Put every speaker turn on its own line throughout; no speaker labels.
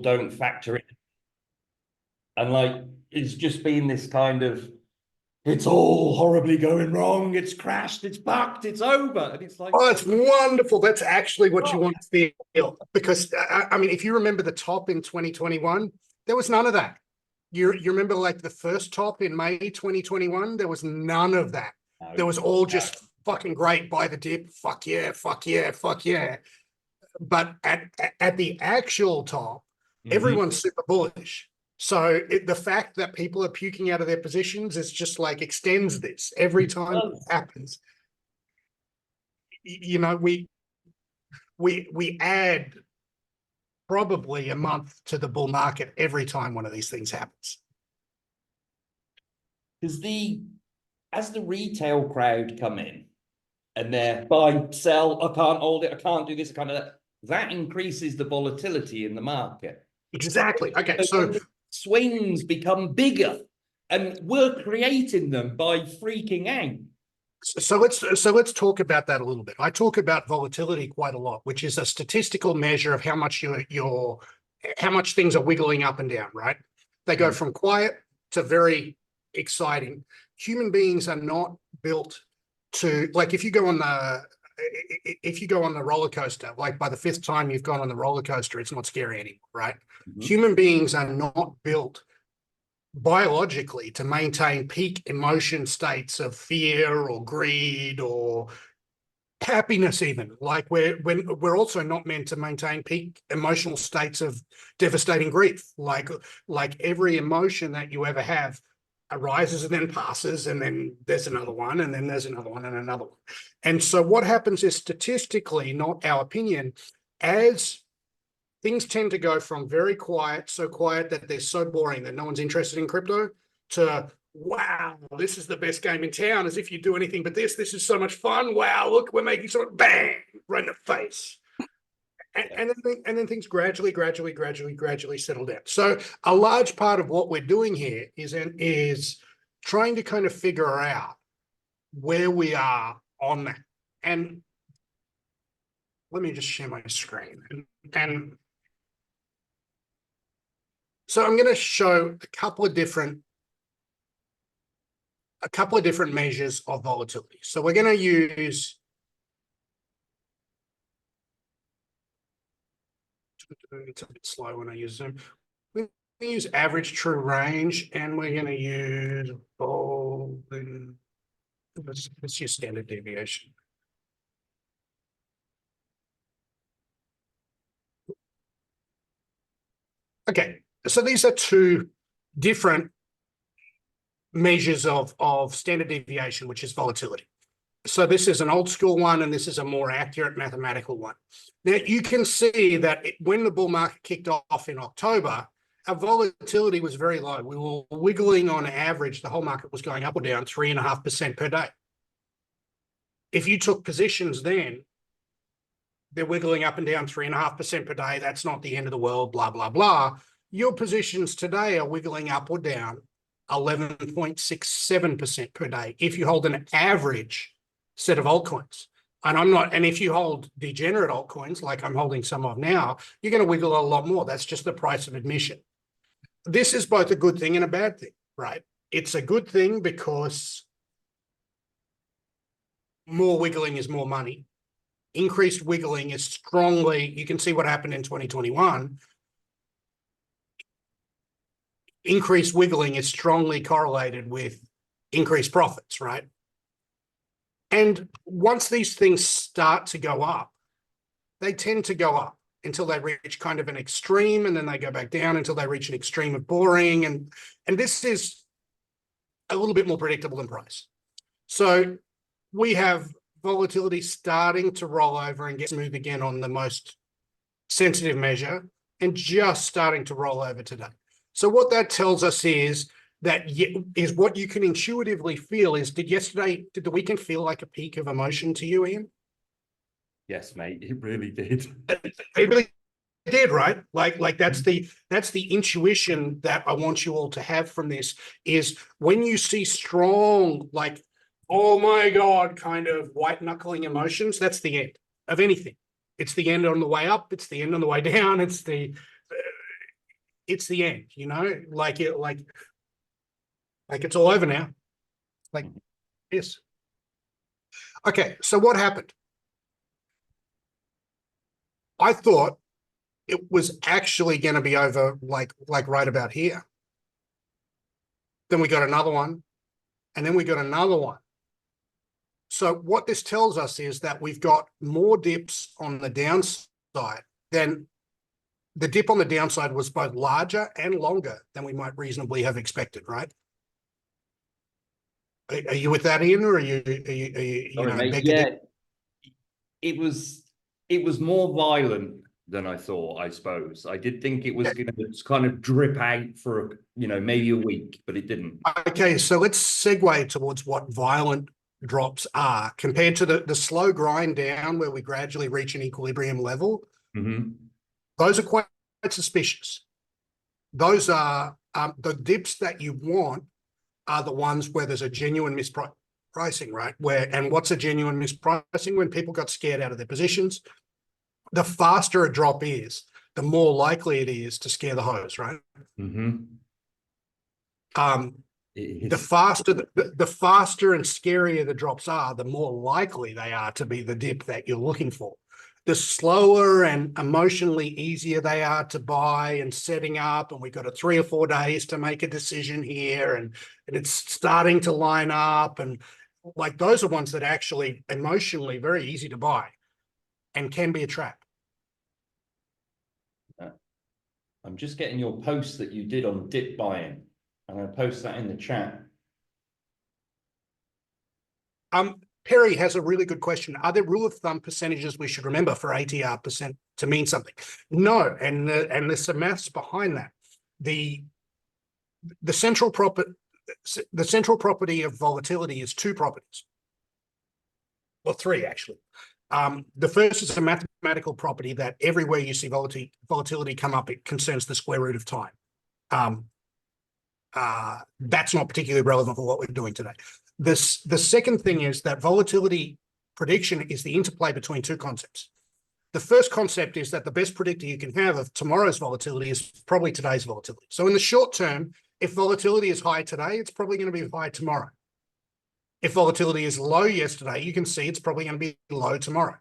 don't factor in. And like, it's just been this kind of, it's all horribly going wrong. It's crashed. It's bucked. It's over. And it's like,
oh, it's wonderful. That's actually what you want to feel. Because, I mean, if you remember the top in 2021, there was none of that. You remember like the first top in May 2021? There was none of that. There was all just fucking great, buy the dip. Fuck yeah, fuck yeah, fuck yeah. But at the actual top, everyone's super bullish. So the fact that people are puking out of their positions is just like extends this every time it happens. You know, we add probably a month to the bull market every time one of these things happens.
Because as the retail crowd come in and they're buy, sell, I can't hold it, I can't do this, I can't do that increases the volatility in the market.
Exactly. Okay, so
swings become bigger, and we're creating them by freaking out.
So let's talk about that a little bit. I talk about volatility quite a lot, which is a statistical measure of how much how much things are wiggling up and down, right? They go from quiet to very exciting. Human beings are not built to, like, if you go on the roller coaster, like by the fifth time you've gone on the roller coaster, it's not scary anymore, right? Human beings are not built biologically to maintain peak emotion states of fear or greed or happiness. Even like we're also not meant to maintain peak emotional states of devastating grief. Like every emotion that you ever have arises and then passes, and then there's another one, and then there's another one and another one. And so what happens is, statistically, not our opinion, as things tend to go from very quiet, so quiet that they're so boring that no one's interested in crypto, to, wow, this is the best game in town, as if you do anything but this. This is so much fun. Wow, look, we're making so much, bang, right in the face. And then things gradually settle down. So a large part of what we're doing here is trying to kind of figure out where we are on that. And let me just share my screen. And so I'm going to show a couple of different measures of volatility. So we're going to use, it's a bit slow when I use Zoom. We're going to use average true range, and we're going to use bold, and let's use standard deviation. Okay, so these are two different measures of standard deviation, which is volatility. So this is an old school one, and this is a more accurate mathematical one. Now, you can see that when the bull market kicked off in October, our volatility was very low. We were wiggling on average. The whole market was going up or down 3.5% per day. If you took positions then, they're wiggling up and down 3.5% per day. That's not the end of the world, blah, blah, blah. Your positions today are wiggling up or down 11.67% per day if you hold an average set of altcoins. And if you hold degenerate altcoins, like I'm holding some of now, you're going to wiggle a lot more. That's just the price of admission. This is both a good thing and a bad thing, right? It's a good thing because more wiggling is more money. Increased wiggling is strongly, you can see what happened in 2021. Increased wiggling is strongly correlated with increased profits, right? And once these things start to go up, they tend to go up until they reach kind of an extreme, and then they go back down until they reach an extreme of boring. And this is a little bit more predictable in price. So we have volatility starting to roll over and get smooth again on the most sensitive measure, and just starting to roll over today. So what that tells us is what you can intuitively feel is, did the weekend feel like a peak of emotion to you, Ian?
Yes, mate, it really did.
It really did, right? Like that's the intuition that I want you all to have from this, is when you see strong, like, oh my God, kind of white knuckling emotions, that's the end of anything. It's the end on the way up. It's the end on the way down. it's the end, like it's all over now. Like, yes. Okay, so what happened? I thought it was actually going to be over like right about here. Then we got another one, and then we got another one. So what this tells us is that we've got more dips on the downside than the dip on the downside was both larger and longer than we might reasonably have expected, right? Are you with that, Ian, or are you
Sorry, mate.
beg to
Yeah,
differ?
it was more violent than I thought, I suppose. I did think it was going to kind of drip out for, maybe a week, but it didn't.
Okay, so let's segue towards what violent drops are compared to the slow grind down where we gradually reach an equilibrium level.
Mm-hmm.
Those are quite suspicious. Those are the dips that you want are the ones where there's a genuine mispricing, right? And what's a genuine mispricing? When people got scared out of their positions. The faster a drop is, the more likely it is to scare the hose, right?
Mm-hmm.
The faster and scarier the drops are, the more likely they are to be the dip that you're looking for. The slower and emotionally easier they are to buy and setting up, and we've got 3 or 4 days to make a decision here, and it's starting to line up, and like those are ones that are actually emotionally very easy to buy and can be a trap.
I'm just getting your post that you did on dip buying, and I post that in the chat.
Perry has a really good question. Are there rule of thumb percentages we should remember for ATR percent to mean something? No, and there's some maths behind that. The central property of volatility is 2 properties. Well, 3 actually. The first is a mathematical property that everywhere you see volatility come up, it concerns the square root of time. That's not particularly relevant for what we're doing today. The second thing is that volatility prediction is the interplay between 2 concepts. The first concept is that the best predictor you can have of tomorrow's volatility is probably today's volatility. So in the short term, if volatility is high today, it's probably going to be high tomorrow. If volatility is low yesterday, you can see it's probably going to be low tomorrow.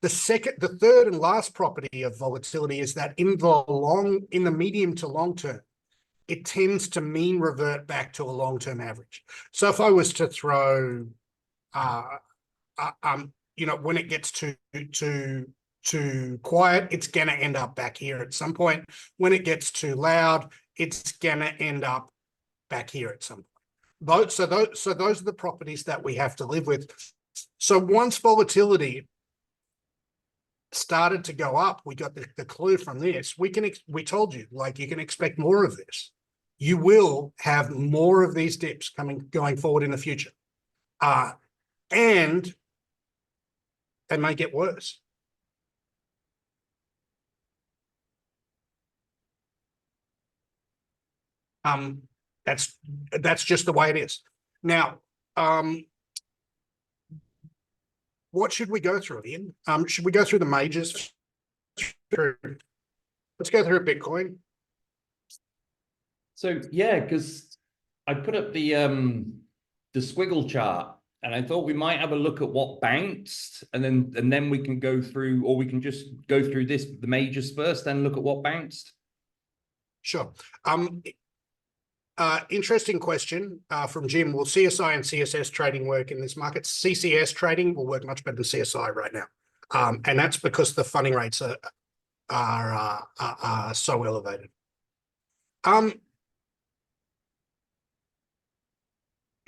The third and last property of volatility is that in the medium to long term, it tends to mean revert back to a long-term average. So if I was to throw, when it gets too quiet, it's going to end up back here at some point. When it gets too loud, it's going to end up back here at some point. So those are the properties that we have to live with. So once volatility started to go up, we got the clue from this. We told you, like, you can expect more of this. You will have more of these dips going forward in the future, and they may get worse. That's just the way it is. Now, what should we go through, Ian? Should we go through the majors? Let's go through Bitcoin.
So yeah, because I put up the squiggle chart, and I thought we might have a look at what bounced, and then we can go through, or we can just go through the majors first, then look at what bounced.
Sure. Interesting question from Jim. Will CSI and CSS trading work in this market? CCS trading will work much better than CSI right now, and that's because the funding rates are so elevated.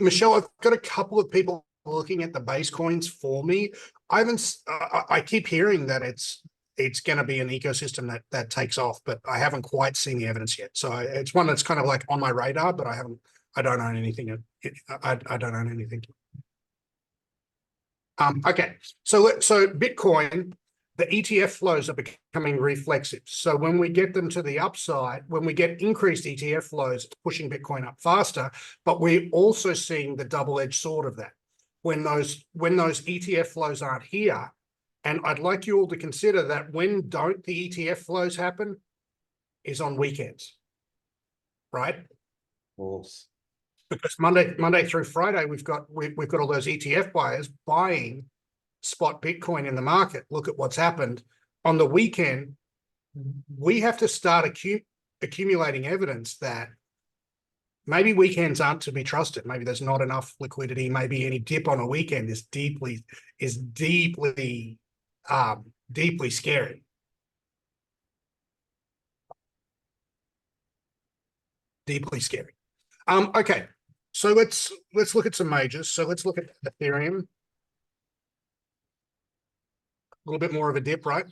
Michelle, I've got a couple of people looking at the base coins for me. I keep hearing that it's going to be an ecosystem that takes off, but I haven't quite seen the evidence yet. So it's one that's kind of like on my radar, but I don't own anything. I don't own anything. Okay, so Bitcoin, the ETF flows are becoming reflexive. So when we get them to the upside, when we get increased ETF flows, it's pushing Bitcoin up faster, but we're also seeing the double-edged sword of that. When those ETF flows aren't here, and I'd like you all to consider that when don't the ETF flows happen? is on weekends, right?
Of course.
Because Monday through Friday, we've got all those ETF buyers buying spot Bitcoin in the market. Look at what's happened on the weekend. We have to start accumulating evidence that maybe weekends aren't to be trusted. Maybe there's not enough liquidity. Maybe any dip on a weekend is deeply scary. Deeply scary. Okay, so let's look at some majors. So let's look at Ethereum. A little bit more of a dip, right?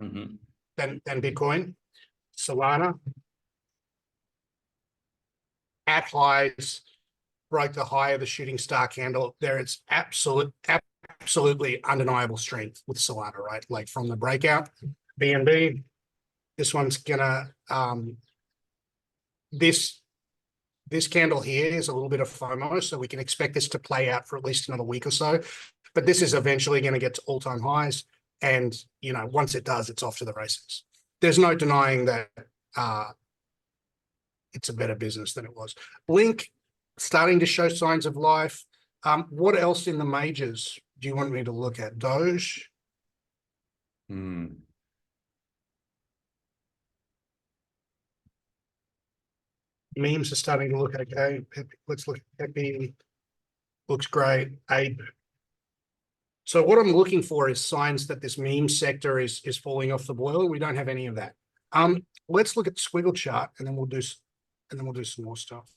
Mm-hmm.
Than Bitcoin. Solana at highs, broke the high of the shooting star candle. There it's absolutely undeniable strength with Solana, right? Like from the breakout, BNB, this one's gonna this candle here is a little bit of FOMO, so we can expect this to play out for at least another week or so. But this is eventually going to get to all-time highs, and once it does, it's off to the races. There's no denying that it's a better business than it was. Blink starting to show signs of life. What else in the majors do you want me to look at? Doge. Memes are starting to look okay. Let's look at Pepe. Looks great. Ape. So what I'm looking for is signs that this meme sector is falling off the boil. We don't have any of that. Let's look at the squiggle chart, and then we'll do some more stuff.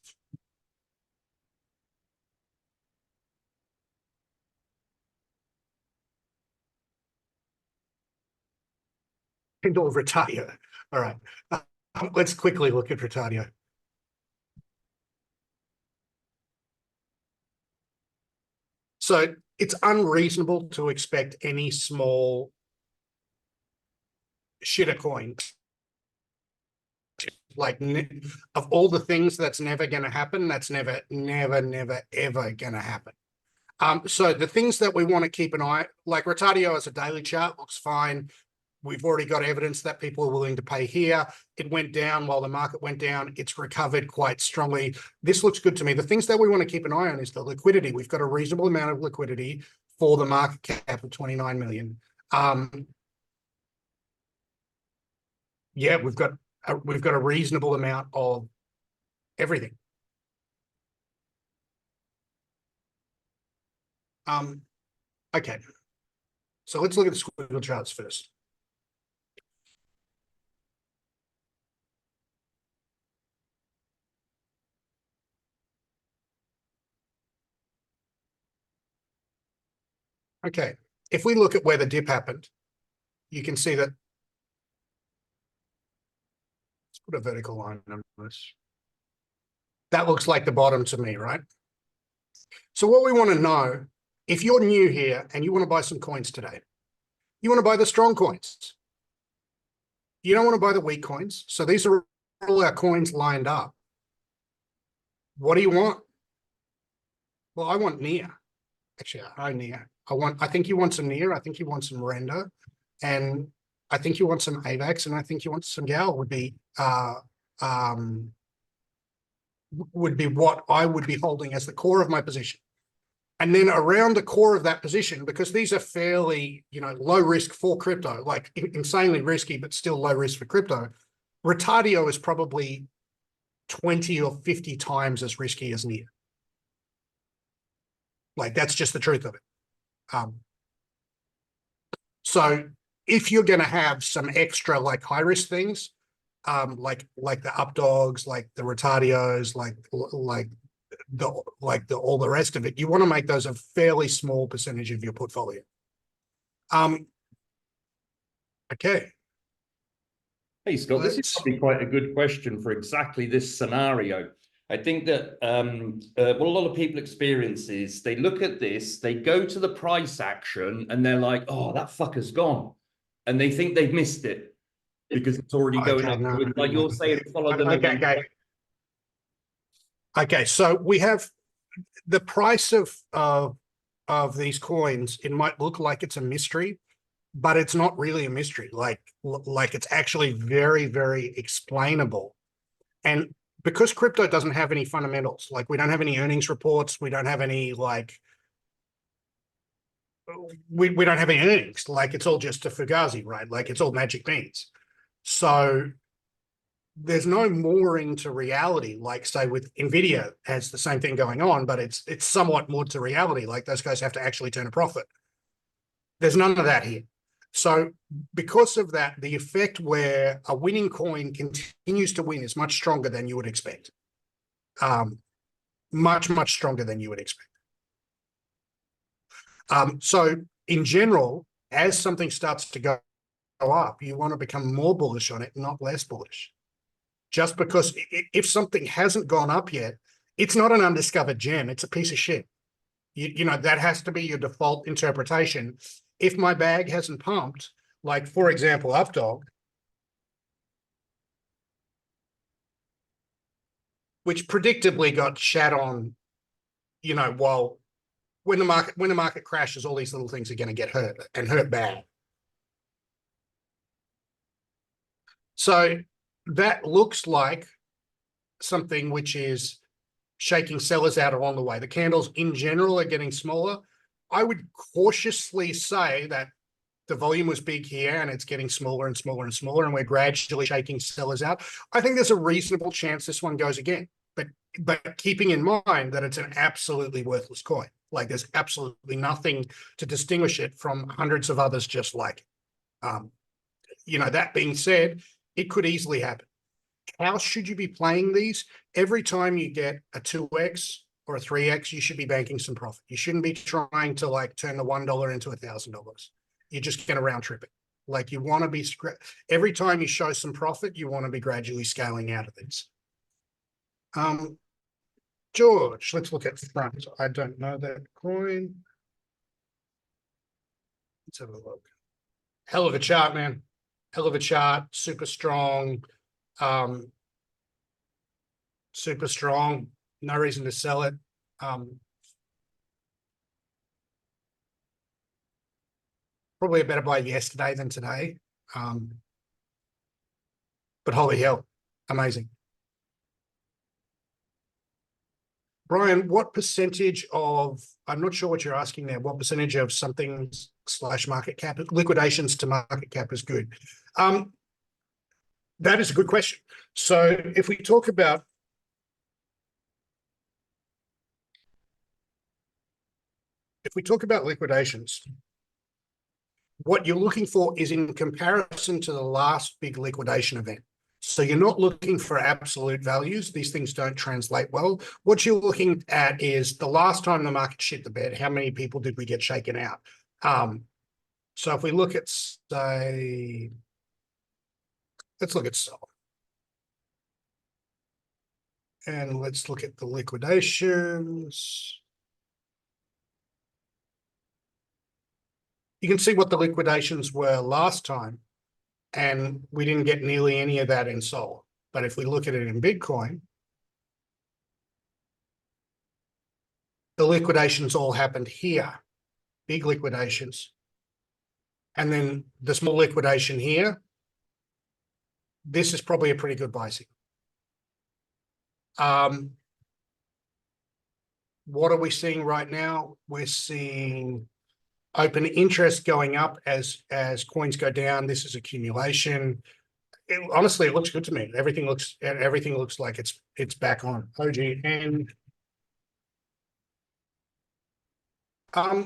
Kindle of Retadio. All right. Let's quickly look at Retadio. So it's unreasonable to expect any small shitter coin. Like, of all the things that's never going to happen, that's never, ever going to happen. So the things that we want to keep an eye, like Retadio as a daily chart looks fine. We've already got evidence that people are willing to pay here. It went down while the market went down. It's recovered quite strongly. This looks good to me. The things that we want to keep an eye on is the liquidity. We've got a reasonable amount of liquidity for the market cap of 29 million. Yeah, we've got a reasonable amount of everything. Okay. So let's look at the squiggle charts first. Okay, if we look at where the dip happened, you can see that. Let's put a vertical line on this. That looks like the bottom to me, right? So what we want to know, if you're new here and you want to buy some coins today, you want to buy the strong coins. You don't want to buy the weak coins. So these are all our coins lined up. What do you want? Well, I want NEAR. Actually, I NEAR. I think you want some NEAR. I think you want some render, and I think you want some AVAX, and I think you want some GAL would be what I would be holding as the core of my position. And then around the core of that position, because these are fairly, low risk for crypto, like insanely risky, but still low risk for crypto. Retadio is probably 20 or 50 times as risky as NEAR. Like, that's just the truth of it. So if you're going to have some extra like high risk things, like the updogs, like the Retadios, like all the rest of it, you want to make those a fairly small percentage of your portfolio. Okay.
Hey, Scott, this is probably quite a good question for exactly this scenario. I think that what a lot of people experience is they look at this, they go to the price action, and they're like, oh, that fucker's gone. And they think they've missed it because it's already going up. So it's like you're saying, follow the money.
Okay, so we have the price of these coins. It might look like it's a mystery, but it's not really a mystery. Like it's actually very, very explainable. And because crypto doesn't have any fundamentals, like we don't have any earnings reports, we don't have any we don't have any earnings. Like it's all just a fugazi, right? Like it's all magic beans. So there's no mooring to reality, like say with Nvidia has the same thing going on, but it's somewhat more to reality. Like those guys have to actually turn a profit. There's none of that here. So because of that, the effect where a winning coin continues to win is much stronger than you would expect. Much, much stronger than you would expect. So in general, as something starts to go up, you want to become more bullish on it, not less bullish. Just because if something hasn't gone up yet, it's not an undiscovered gem. It's a piece of shit. You know, that has to be your default interpretation. If my bag hasn't pumped, like for example, Updog, which predictably got shat on, you know, while when the market crashes, all these little things are going to get hurt and hurt bad. So that looks like something which is shaking sellers out along the way. The candles in general are getting smaller. I would cautiously say that the volume was big here and it's getting smaller and smaller and smaller, and we're gradually shaking sellers out. I think there's a reasonable chance this one goes again, but keeping in mind that it's an absolutely worthless coin. Like there's absolutely nothing to distinguish it from hundreds of others just like it. You know, that being said, it could easily happen. How should you be playing these? Every time you get a 2x or a 3x, you should be banking some profit. You shouldn't be trying to like turn the $1 into $1,000. You're just going to round trip it. Like you want to be, every time you show some profit, you want to be gradually scaling out of this. George, let's look at front. I don't know that coin. Let's have a look. Hell of a chart, man. Hell of a chart. Super strong. Super strong. No reason to sell it. Probably a better buy yesterday than today. But holy hell, amazing. Brian, what percentage of, I'm not sure what you're asking there, what percentage of something / market cap, liquidations to market cap is good? That is a good question. So if we talk about liquidations, what you're looking for is in comparison to the last big liquidation event. So you're not looking for absolute values. These things don't translate well. What you're looking at is the last time the market shit the bed, how many people did we get shaken out? So if we look at, say, let's look at Sol. And let's look at the liquidations. You can see what the liquidations were last time, and we didn't get nearly any of that in Sol. But if we look at it in Bitcoin, the liquidations all happened here, big liquidations. And then the small liquidation here, this is probably a pretty good buy signal. What are we seeing right now? We're seeing open interest going up as coins go down. This is accumulation. Honestly, it looks good to me. Everything looks like it's back on. OGN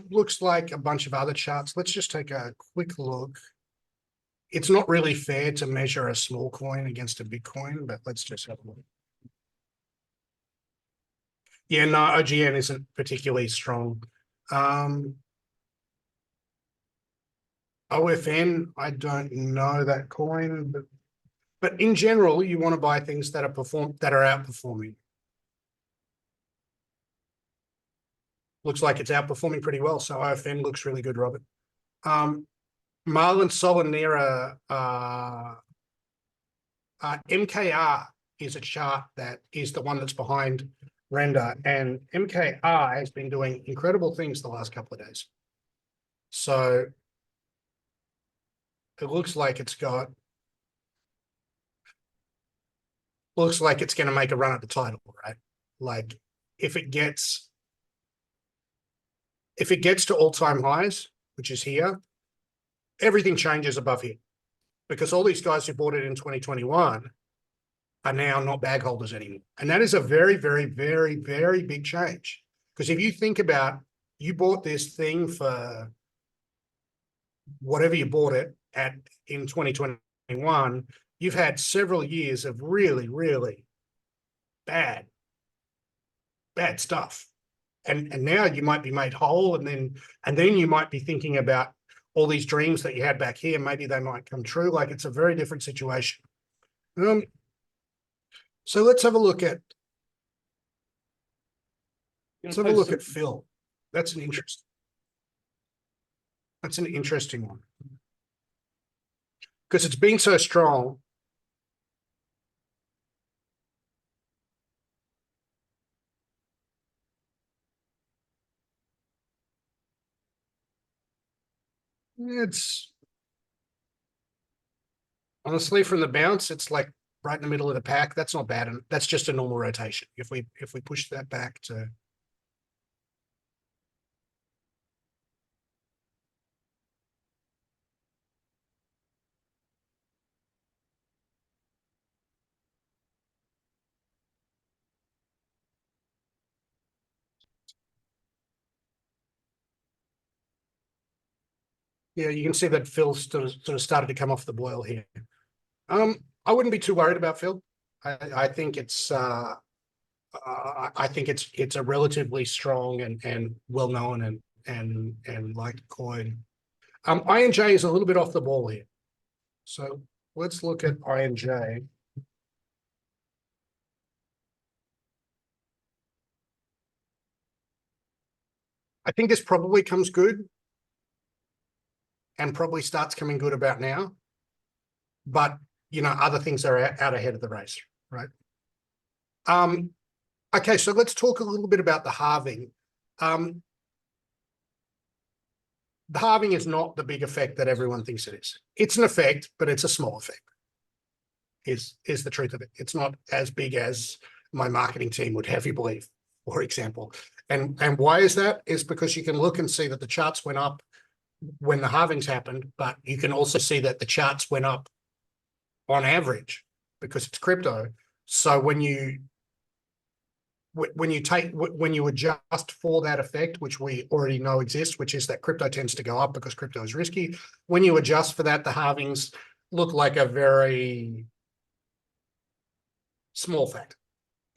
looks like a bunch of other charts. Let's just take a quick look. It's not really fair to measure a small coin against a big coin, but let's just have a look. Yeah, no, OGN isn't particularly strong. OFN, I don't know that coin, but in general, you want to buy things that are outperforming. Looks like it's outperforming pretty well, so OFN looks really good, Robert. Marlin Solanera, MKR is a chart that is the one that's behind Render, and MKR has been doing incredible things the last couple of days. So it looks like it's going to make a run at the title, right? Like if it gets to all-time highs, which is here, everything changes above here, because all these guys who bought it in 2021 are now not bag holders anymore. And that is a very, very, very, very big change. Because if you think about, you bought this thing for whatever you bought it at in 2021, you've had several years of really, really bad stuff. And now you might be made whole, and then you might be thinking about all these dreams that you had back here. Maybe they might come true. Like, it's a very different situation. So let's have a look at Phil. That's an interesting one, because it's been so strong. It's honestly, from the bounce, it's like right in the middle of the pack. That's not bad, and that's just a normal rotation. If we push that back to, yeah, you can see that Phil sort of started to come off the boil here. I wouldn't be too worried about Phil. I think it's a relatively strong and well known and liked coin. INJ is a little bit off the ball here, so let's look at INJ. I think this probably comes good, and probably starts coming good about now. But other things are out ahead of the race, right? Okay, so let's talk a little bit about the halving. The halving is not the big effect that everyone thinks it is. It's an effect, but it's a small effect. Is the truth of it. It's not as big as my marketing team would have you believe, for example. And why is that? Is because you can look and see that the charts went up when the halvings happened, but you can also see that the charts went up on average because it's crypto. So when you adjust for that effect, which we already know exists, which is that crypto tends to go up because crypto is risky. When you adjust for that, the halvings look like a very small fact.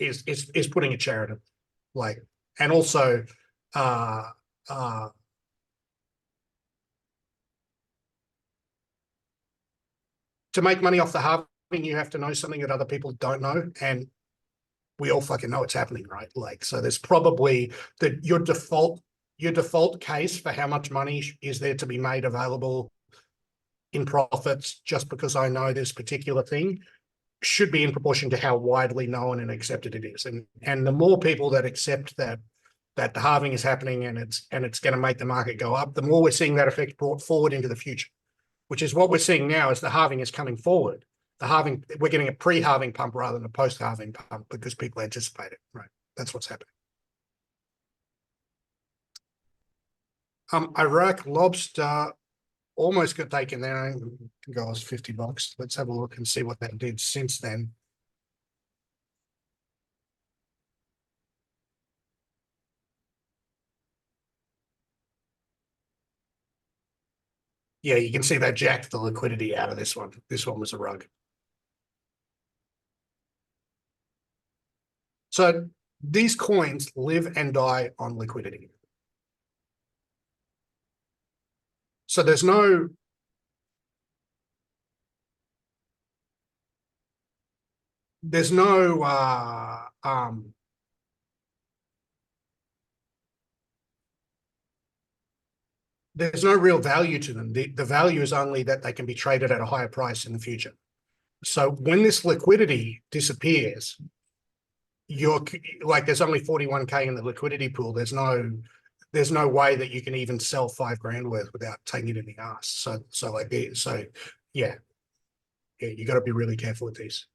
Is putting it charitable, like, and also to make money off the halving, you have to know something that other people don't know, and we all fucking know it's happening, right? Like, so there's probably that your default case for how much money is there to be made available in profits just because I know this particular thing should be in proportion to how widely known and accepted it is. And the more people that accept that the halving is happening and it's going to make the market go up, the more we're seeing that effect brought forward into the future, which is what we're seeing now as the halving is coming forward. The halving, we're getting a pre-halving pump rather than a post-halving pump because people anticipate it, right? That's what's happening. Iraq lobster almost got taken there. I think I was $50. Let's have a look and see what that did since then. Yeah, you can see that jacked the liquidity out of this one. This one was a rug. So these coins live and die on liquidity. So there's no real value to them. The value is only that they can be traded at a higher price in the future. So when this liquidity disappears, you're like, there's only 41K in the liquidity pool. There's no there's no way that you can even sell $5,000 worth without taking it in the ass. So yeah, you got to be really careful with these.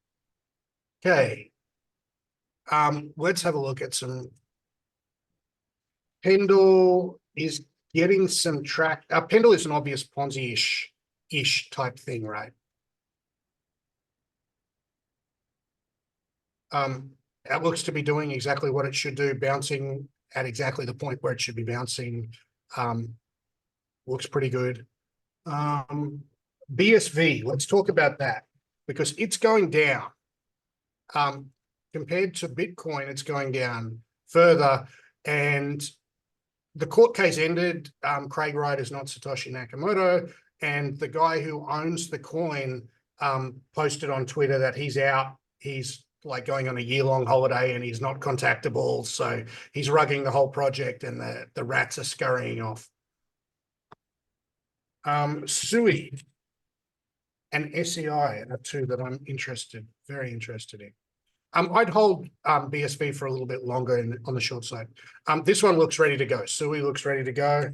Okay. Let's have a look at some. Pendle is getting some track. Pendle is an obvious Ponzi-ish type thing, right? It looks to be doing exactly what it should do, bouncing at exactly the point where it should be bouncing. Looks pretty good. BSV, let's talk about that because it's going down. Compared to Bitcoin, it's going down further. And the court case ended. Craig Wright is not Satoshi Nakamoto. And the guy who owns the coin posted on Twitter that he's out. He's like going on a year-long holiday and he's not contactable. So he's rugging the whole project and the rats are scurrying off. SUI and SEI are two that I'm very interested in. I'd hold BSV for a little bit longer on the short side. This one looks ready to go. SUI looks ready to go.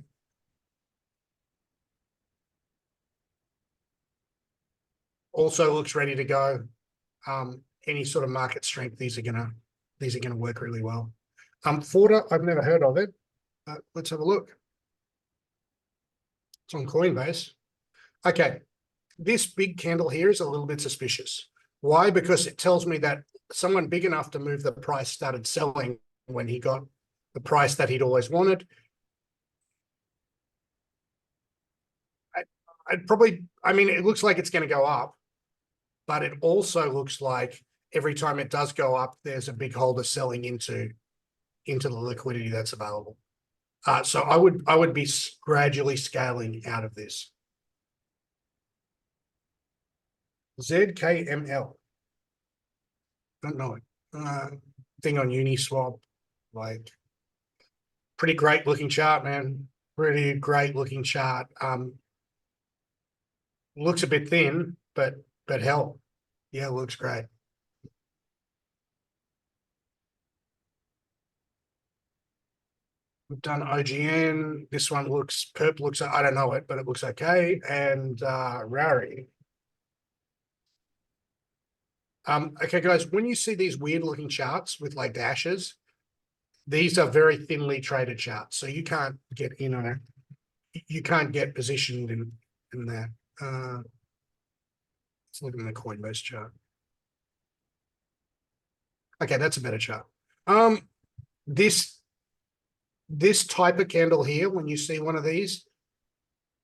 Also looks ready to go. Any sort of market strength, these are gonna work really well. Forta, I've never heard of it. Let's have a look. It's on Coinbase. Okay, this big candle here is a little bit suspicious. Why? Because it tells me that someone big enough to move the price started selling when he got the price that he'd always wanted. I mean, it looks like it's going to go up, but it also looks like every time it does go up, there's a big holder selling into the liquidity that's available. So I would be gradually scaling out of this. ZKML. Don't know it. Thing on Uniswap, like pretty great looking chart, man. Pretty great looking chart. Looks a bit thin, but hell, yeah, looks great. We've done OGN. This one looks I don't know it, but it looks okay. And Rari. Okay, guys, when you see these weird looking charts with like dashes, these are very thinly traded charts. So you can't get in on it. You can't get positioned in that. Let's look at the Coinbase chart. Okay, that's a better chart. This type of candle here, when you see one of these,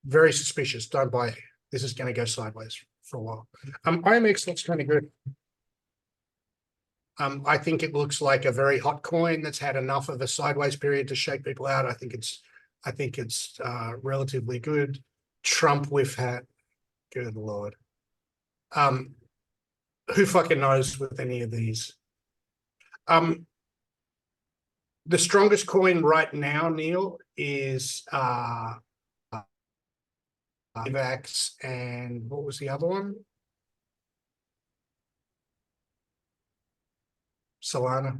very suspicious. Don't buy it. This is going to go sideways for a while. IMX looks kind of good. I think it looks like a very hot coin that's had enough of a sideways period to shake people out. I think it's relatively good. Trump whiff hat. Good Lord. Who fucking knows with any of these? The strongest coin right now, Neil, is Vax, and what was the other one? Solana.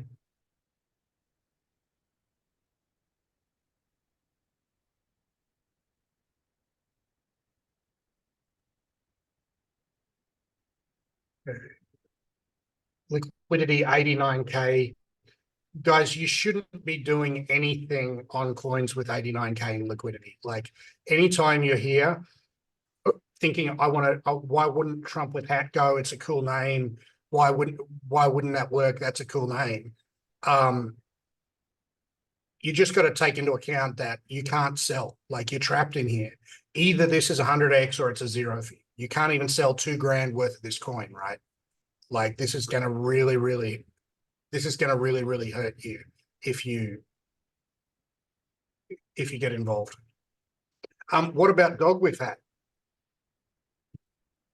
Liquidity 89K. Guys, you shouldn't be doing anything on coins with 89K in liquidity. Like anytime you're here thinking, why wouldn't Trump with hat go? It's a cool name. Why wouldn't that work? That's a cool name. You just got to take into account that you can't sell. Like you're trapped in here. Either this is 100x or it's a zero fee. You can't even sell $2,000 worth of this coin, right? Like this is going to really hurt you if you get involved. What about dog with hat?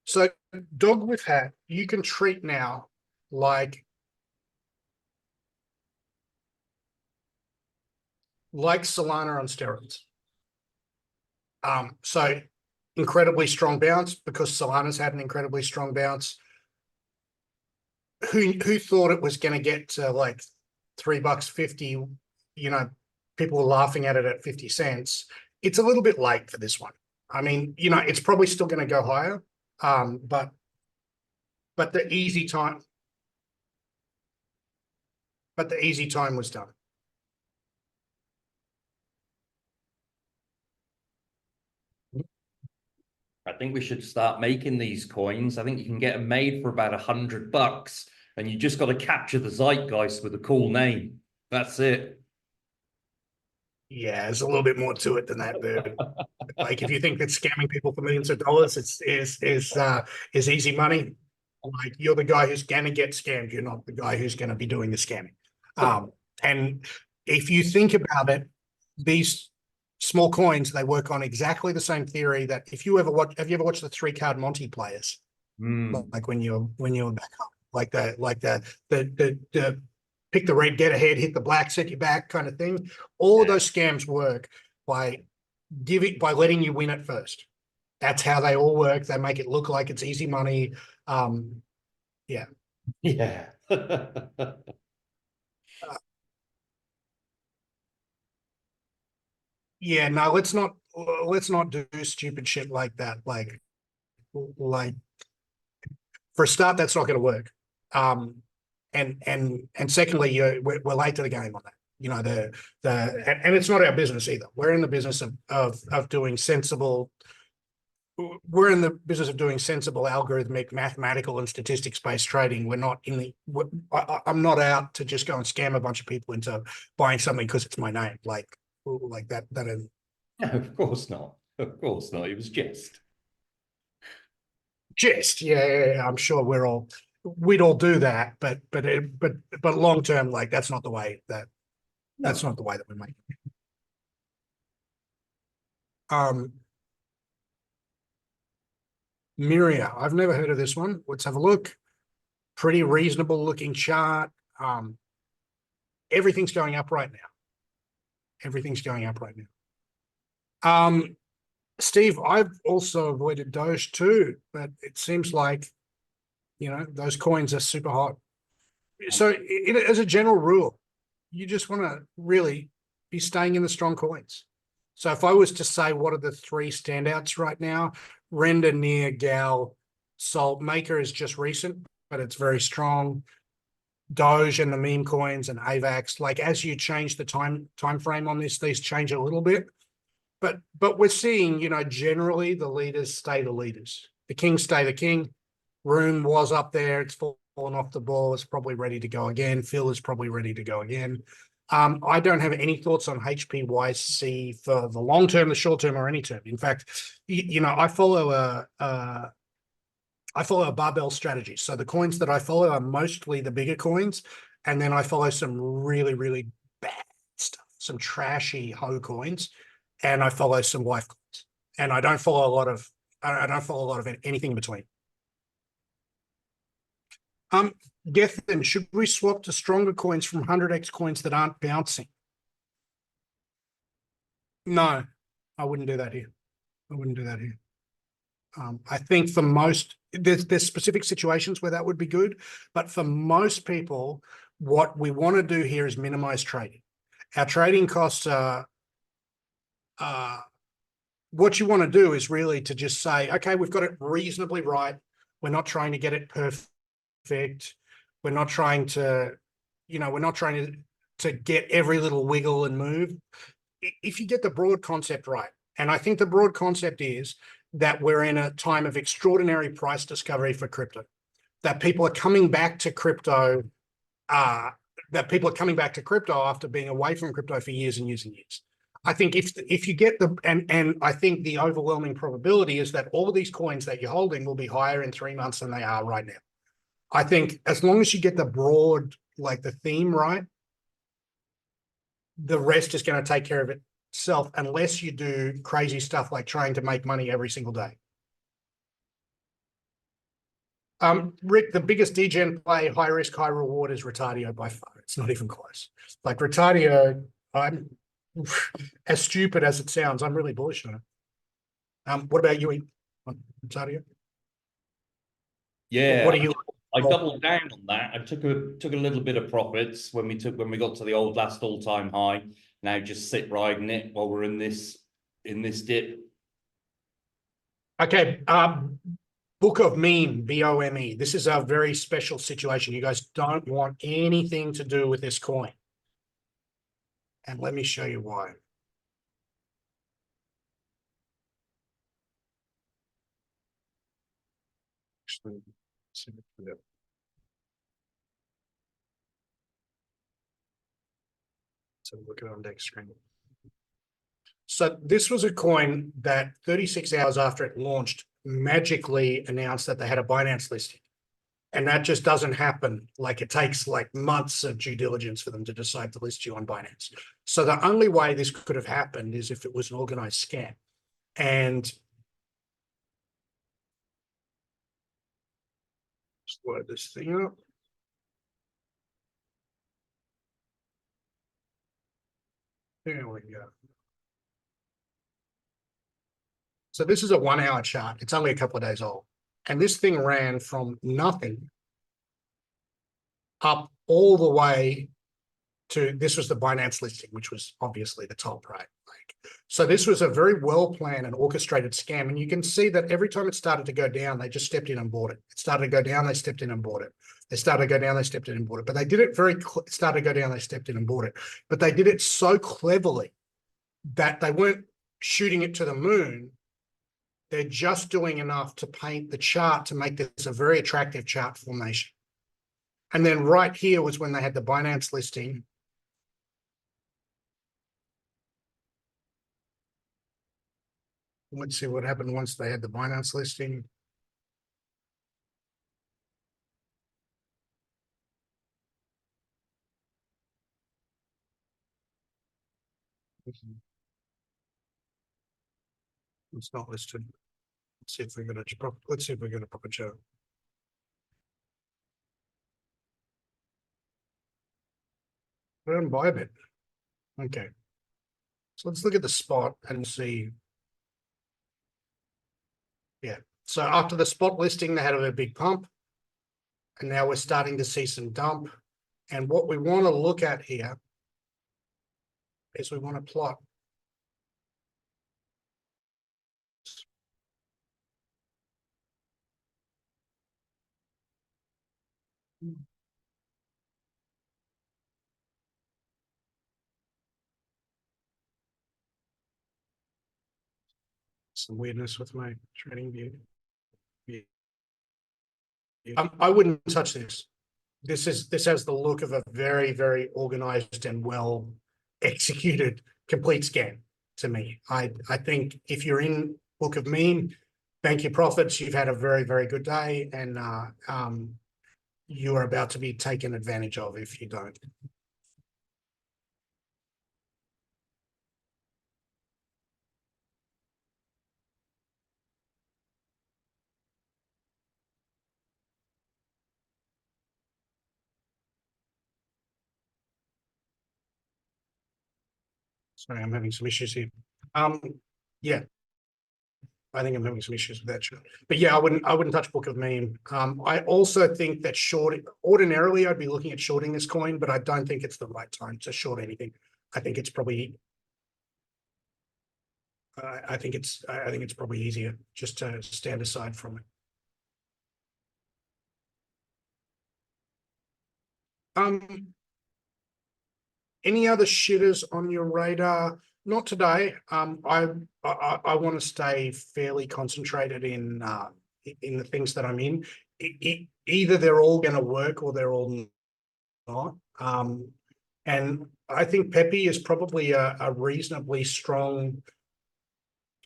So dog with hat, you can treat now like Solana on steroids. So incredibly strong bounce because Solana's had an incredibly strong bounce. Who thought it was going to get to like $3.50, people were laughing at it at 50 cents. It's a little bit late for this one. I mean, you know, it's probably still going to go higher. But the easy time, was done.
I think we should start making these coins. I think you can get them made for about $100, and you just got to capture the zeitgeist with a cool name. That's it.
Yeah, there's a little bit more to it than that, dude. Like, if you think that scamming people for millions of dollars is easy money, like, you're the guy who's gonna get scammed. You're not the guy who's going to be doing the scamming. And if you think about it, these small coins, they work on exactly the same theory that if you ever watch, have you ever watched the 3-card Monty players? Like when you're back up, like the pick the red, get ahead, hit the black, set you back kind of thing. All of those scams work by letting you win it first. That's how they all work. They make it look like it's easy money. Yeah.
Yeah.
Yeah, no, let's not do stupid shit like that. Like for a start, that's not going to work. And secondly, we're late to the game on that. You know, and it's not our business either. We're in the business of doing sensible. We're in the business of doing sensible, algorithmic, mathematical, and statistics-based trading. We're not in the. I'm not out to just go and scam a bunch of people into buying something because it's my name. Like that. That
No, of course not. Of course not. It was just.
Yeah. I'm sure we'd all do that, but long term, like, that's not the way that that's not the way that we make it. Miria, I've never heard of this one. Let's have a look. Pretty reasonable looking chart. Everything's going up right now. Everything's going up right now. Steve, I've also avoided Doge too, but it seems like, you know, those coins are super hot. So as a general rule, you just want to really be staying in the strong coins. So if I was to say what are the 3 standouts right now, Render, Near, Gal, Salt. Maker is just recent, but it's very strong. Doge and the meme coins and AVAX, like, as you change the time frame on this, these change a little bit. But we're seeing, you know, generally the leaders stay the leaders. The kings stay the king. Room was up there. It's fallen off the ball. It's probably ready to go again. Phil is probably ready to go again. I don't have any thoughts on HPYC for the long term, the short term, or any term. In fact, you know, I follow a barbell strategy. So the coins that I follow are mostly the bigger coins, and then I follow some really, really bad stuff, some trashy hoe coins, and I follow some life coins. And I don't follow a lot of anything in between. Gethin, should we swap to stronger coins from 100x coins that aren't bouncing? No, I wouldn't do that here. I think for most, there's specific situations where that would be good, but for most people, what we want to do here is minimize trading. Our trading costs are, what you want to do is really to just say, okay, we've got it reasonably right. We're not trying to get it perfect. We're not trying to, you know, to get every little wiggle and move. If you get the broad concept right, and I think the broad concept is that we're in a time of extraordinary price discovery for crypto, that people are coming back to crypto, after being away from crypto for years and years and years. I think if you get and I think the overwhelming probability is that all of these coins that you're holding will be higher in 3 months than they are right now. I think as long as you get the broad, like the theme right, the rest is going to take care of itself, unless you do crazy stuff like trying to make money every single day. Rick, the biggest degen play, high risk, high reward, is Retardio by far. It's not even close. Like, Retardio, I'm as stupid as it sounds, I'm really bullish on it. What about you, on Retardio?
Yeah,
What are you?
I doubled down on that. I took a little bit of profits when we got to the last all-time high. Now just sit riding it while we're in this dip.
Okay, Book of Meme, BOME. This is a very special situation. You guys don't want anything to do with this coin. And let me show you why. Actually, so look at it on deck screen. So this was a coin that 36 hours after it launched, magically announced that they had a Binance listing. And that just doesn't happen. Like, it takes like months of due diligence for them to decide to list you on Binance. So the only way this could have happened is if it was an organized scam. And just load this thing up. There we go. So this is a 1 hour chart. It's only a couple of days old. And this thing ran from nothing up all the way to, this was the Binance listing, which was obviously the top, right? So this was a very well planned and orchestrated scam. And you can see that every time it started to go down, they just stepped in and bought it. It started to go down, they stepped in and bought it. They started to go down, they stepped in and bought it. But they did it started to go down, they stepped in and bought it. But they did it so cleverly that they weren't shooting it to the moon. They're just doing enough to paint the chart to make this a very attractive chart formation. And then right here was when they had the Binance listing. Let's see what happened once they had the Binance listing. It's not listed. Let's see if we're going to pop a chart. Buy a bit. Okay. So let's look at the spot and see. Yeah. So after the spot listing, they had a big pump. And now we're starting to see some dump. And what we want to look at here is we want to plot some weirdness with my trading view. I wouldn't touch this. This has the look of a very, very organized and well executed complete scam to me. I think if you're in Book of Meme, bank your profits. You've had a very, very good day, and you are about to be taken advantage of if you don't. Sorry, I'm having some issues here. Yeah, I think I'm having some issues with that. But yeah, I wouldn't touch Book of Meme. I also think that ordinarily I'd be looking at shorting this coin, but I don't think it's the right time to short anything. I think it's probably I think it's probably easier just to stand aside from it. Any other shitters on your radar? Not today. I want to stay fairly concentrated in the things that I'm in. Either they're all going to work or they're all not. And I think Pepe is probably a reasonably strong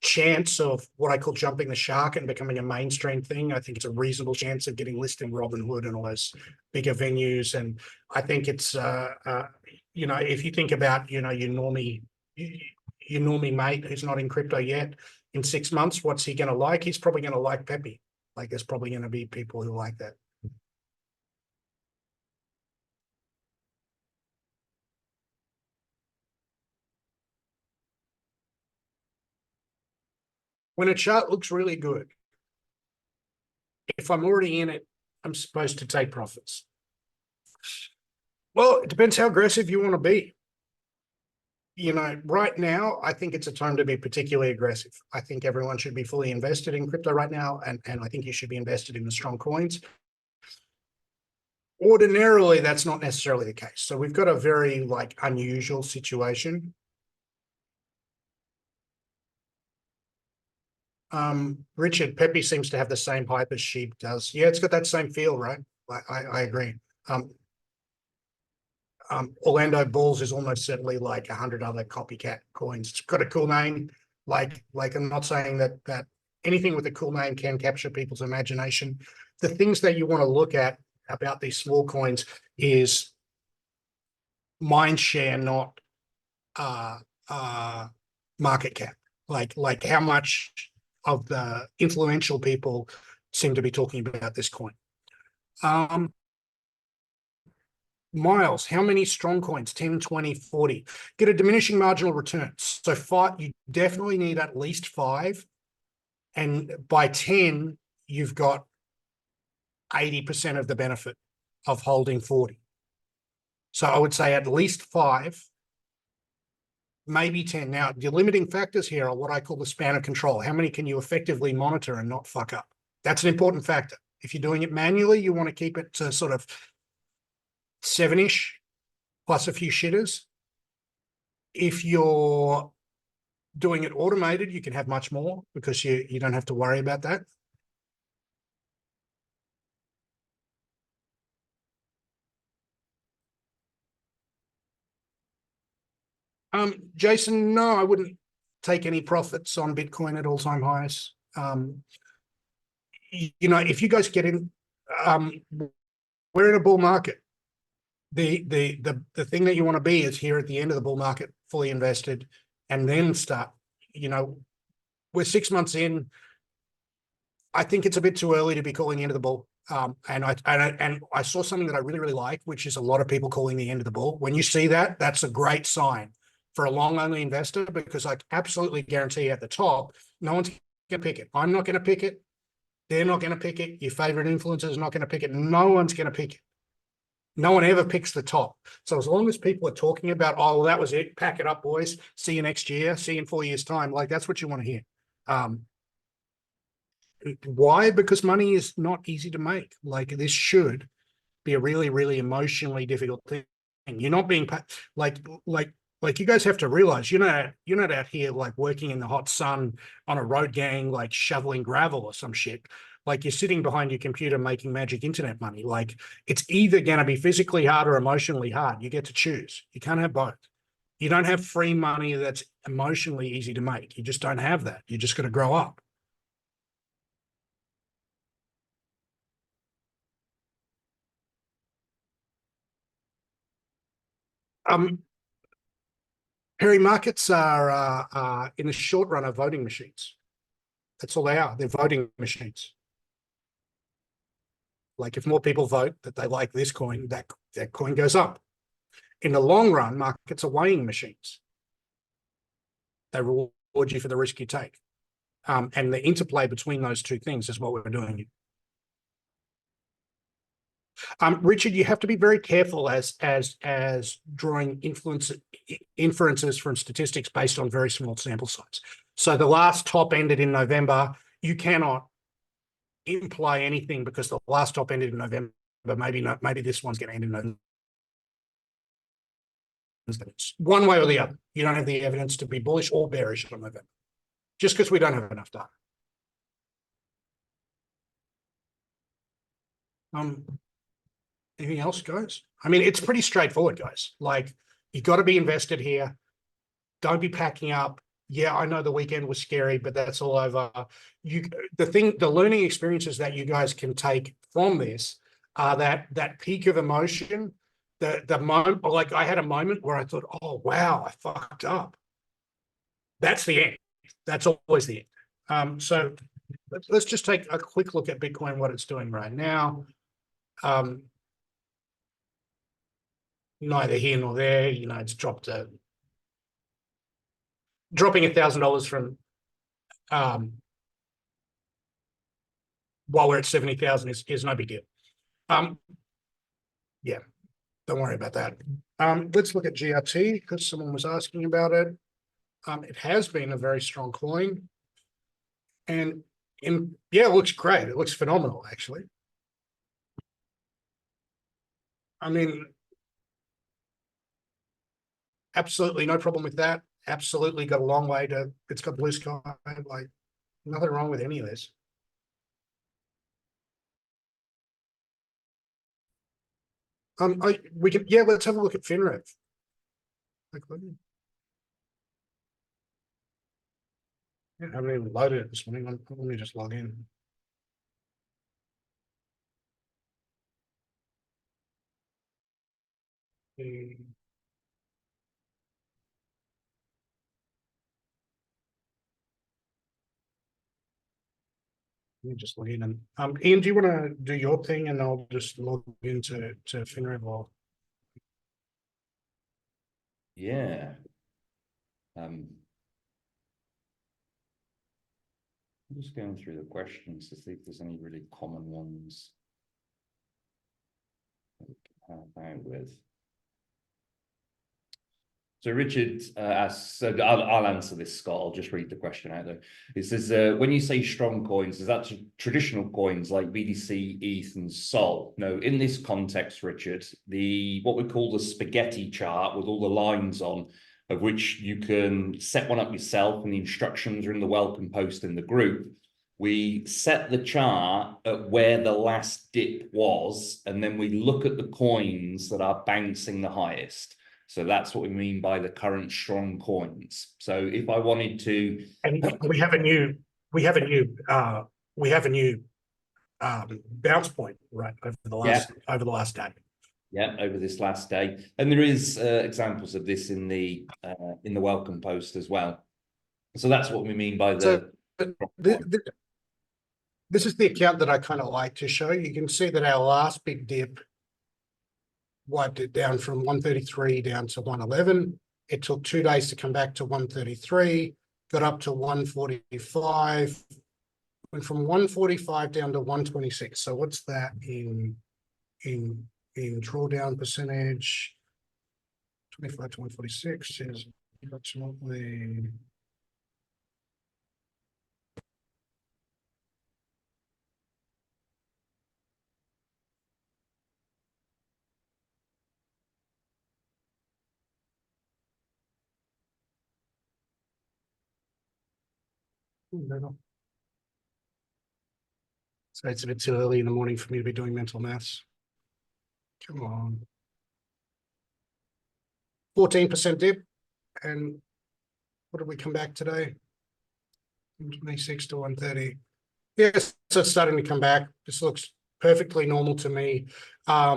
chance of what I call jumping the shark and becoming a mainstream thing. I think it's a reasonable chance of getting listed in Robinhood and all those bigger venues. And I think it's, if you think about, your normie mate who's not in crypto yet, in 6 months, what's he going to like? He's probably going to like Pepe. Like, there's probably going to be people who like that. When a chart looks really good, if I'm already in it, I'm supposed to take profits. Well, it depends how aggressive you want to be. right now, I think it's a time to be particularly aggressive. I think everyone should be fully invested in crypto right now, and I think you should be invested in the strong coins. Ordinarily, that's not necessarily the case. So we've got a very unusual situation. Richard, Pepe seems to have the same hype as Sheep does. Yeah, it's got that same feel, right? I agree. Orlando Bulls is almost certainly like 100 other copycat coins. It's got a cool name. I'm not saying that anything with a cool name can capture people's imagination. The things that you want to look at about these small coins is mind share, not market cap. Like how much of the influential people seem to be talking about this coin. Miles, how many strong coins? 10, 20, 40. Get a diminishing marginal return. So you definitely need at least 5. And by 10, you've got 80% of the benefit of holding 40. So I would say at least 5, maybe 10. Now, the limiting factors here are what I call the span of control. How many can you effectively monitor and not fuck up? That's an important factor. If you're doing it manually, you want to keep it to sort of 7-ish plus a few shitters. If you're doing it automated, you can have much more because you don't have to worry about that. Jason, no, I wouldn't take any profits on Bitcoin at all-time highs. If you guys get in, we're in a bull market. The thing that you want to be is here at the end of the bull market, fully invested, and then start. We're 6 months in. I think it's a bit too early to be calling the end of the bull. And I saw something that I really, really like, which is a lot of people calling the end of the bull. When you see that, that's a great sign for a long-only investor, because I absolutely guarantee at the top, no one's going to pick it. I'm not going to pick it. They're not going to pick it. Your favorite influencer is not going to pick it. No one's going to pick it. No one ever picks the top. So as long as people are talking about, oh, well, that was it, pack it up, boys, see you next year, see you in 4 years' time, that's what you want to hear. Why? Because money is not easy to make. This should be a really, really emotionally difficult thing. You're not being you guys have to realize you're not out here working in the hot sun on a road gang, shoveling gravel or some shit. You're sitting behind your computer making magic internet money. It's either going to be physically hard or emotionally hard. You get to choose. You can't have both. You don't have free money that's emotionally easy to make. You just don't have that. You just got to grow up. Perry, markets are in the short run are voting machines. That's all they are. They're voting machines. If more people vote that they like this coin, that coin goes up. In the long run, markets are weighing machines. They reward you for the risk you take. And the interplay between those two things is what we're doing. Richard, you have to be very careful as drawing inferences from statistics based on very small sample size. So the last top ended in November. You cannot imply anything because the last top ended in November. Maybe this one's going to end in November. One way or the other. You don't have the evidence to be bullish or bearish on November, just because we don't have enough data. Anything else, guys? I mean, it's pretty straightforward, guys. You got to be invested here. Don't be packing up. Yeah, I know the weekend was scary, but that's all over. The learning experiences that you guys can take from this are that peak of emotion, the moment. I had a moment where I thought, oh wow, I fucked up. That's the end. That's always the end. So let's just take a quick look at Bitcoin, what it's doing right now. Neither here nor there. It's dropping $1,000 from while we're at 70,000 is no big deal. Yeah, Don't worry about that. Let's look at GRT because someone was asking about it. It has been a very strong coin. And yeah, it looks great. It looks phenomenal, actually. I mean, absolutely no problem with that. Absolutely got a long way to, it's got blue sky, like nothing wrong with any of this. We can, yeah, let's have a look at FinRev. Yeah, I haven't even loaded it this morning. Let me just log in. Let me just log in and Ian, do you want to do your thing and I'll just log into FinRev or
Yeah. I'm just going through the questions to see if there's any really common ones that we can help out with. So Richard asks, so I'll answer this, Scott. I'll just read the question out there. It says, when you say strong coins, is that traditional coins like BTC, ETH, and SOL? No, in this context, Richard, what we call the spaghetti chart with all the lines on, of which you can set one up yourself, and the instructions are in the welcome post in the group. We set the chart at where the last dip was, and then we look at the coins that are bouncing the highest. So that's what we mean by the current strong coins. So if I wanted to,
and we have a new bounce point, right, over the last day.
Yeah, over this last day, and there is examples of this in the welcome post as well. So that's what we mean by the.
So this is the account that I kind of like to show. You can see that our last big dip wiped it down from 133 down to 111. It took 2 days to come back to 133, got up to 145, went from 145 down to 126. So what's that in drawdown percentage? 25 to 146 is approximately. So it's a bit too early in the morning for me to be doing mental maths. Come on. 14% dip. And what did we come back today? 126 to 130. Yes, so it's starting to come back. This looks perfectly normal to me. Yeah,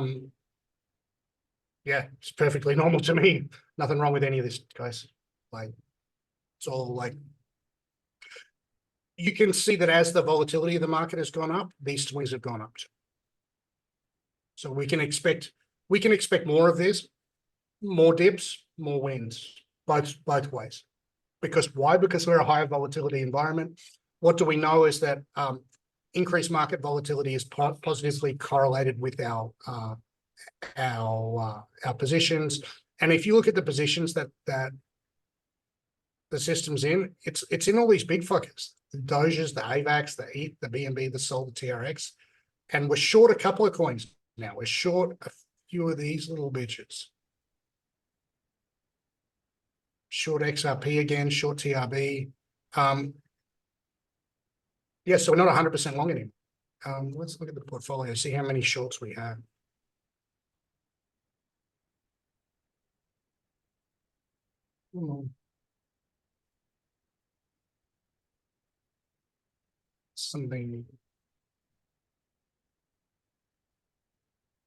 it's perfectly normal to me. Nothing wrong with any of this, guys. Like, it's all like, you can see that as the volatility of the market has gone up, these swings have gone up. So we can expect more of this, more dips, more wins, both ways. Because why? Because we're a higher volatility environment. What do we know is that increased market volatility is positively correlated with our positions. And if you look at the positions that the system's in, it's in all these big fuckers, the Doges, the AVAX, the ETH, the BNB, the SOL, the TRX, and we're short a couple of coins now. We're short a few of these little bitches. Short XRP again, short TRB. Yeah, so we're not 100% long anymore. Let's look at the portfolio, see how many shorts we have. Something.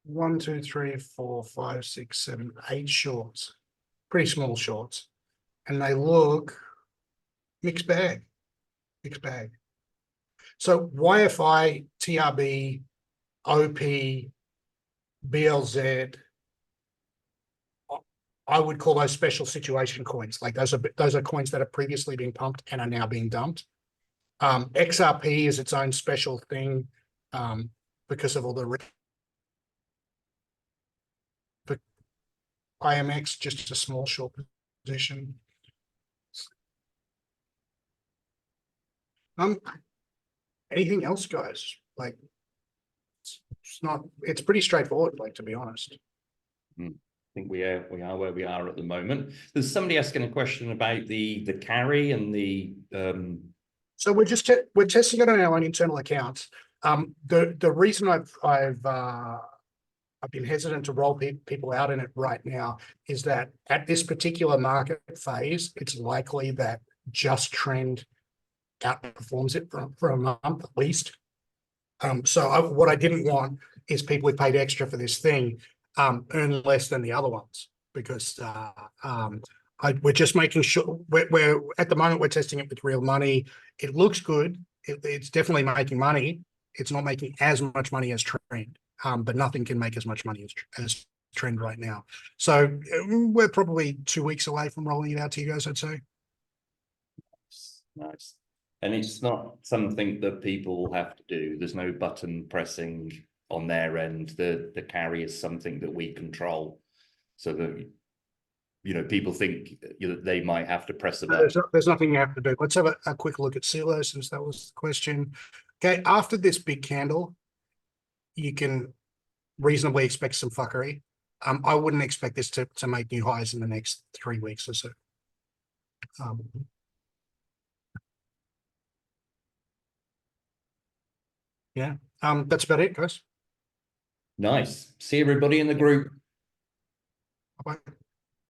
1, 2, 3, 4, 5, 6, 7, 8 shorts. Pretty small shorts. And they look mixed bag. Mixed bag. So YFI, TRB, OP, BLZ, I would call those special situation coins. Like those are coins that have previously been pumped and are now being dumped. XRP is its own special thing because of all the IMX, just a small short position. Anything else, guys? Like, it's not, it's pretty straightforward, like, to be honest.
I think we are where we are at the moment. There's somebody asking a question about the carry and the
So we're testing it on our own internal accounts. The reason I've been hesitant to roll people out in it right now is that at this particular market phase, it's likely that just trend outperforms it for a month at least. So what I didn't want is people who paid extra for this thing earn less than the other ones, because we're just making sure we're at the moment we're testing it with real money. It looks good. It's definitely making money. It's not making as much money as trend, but nothing can make as much money as trend right now. So we're probably 2 weeks away from rolling it out to you guys, I'd say.
nice. And it's not something that people will have to do. There's no button pressing on their end. The carry is something that we control, so that people think they might have to press a button.
There's nothing you have to do. Let's have a quick look at CELO, since that was the question. Okay, after this big candle, you can reasonably expect some fuckery. I wouldn't expect this to make new highs in the next 3 weeks or so. Yeah, that's about it, guys.
Nice. See everybody in the group.
Bye.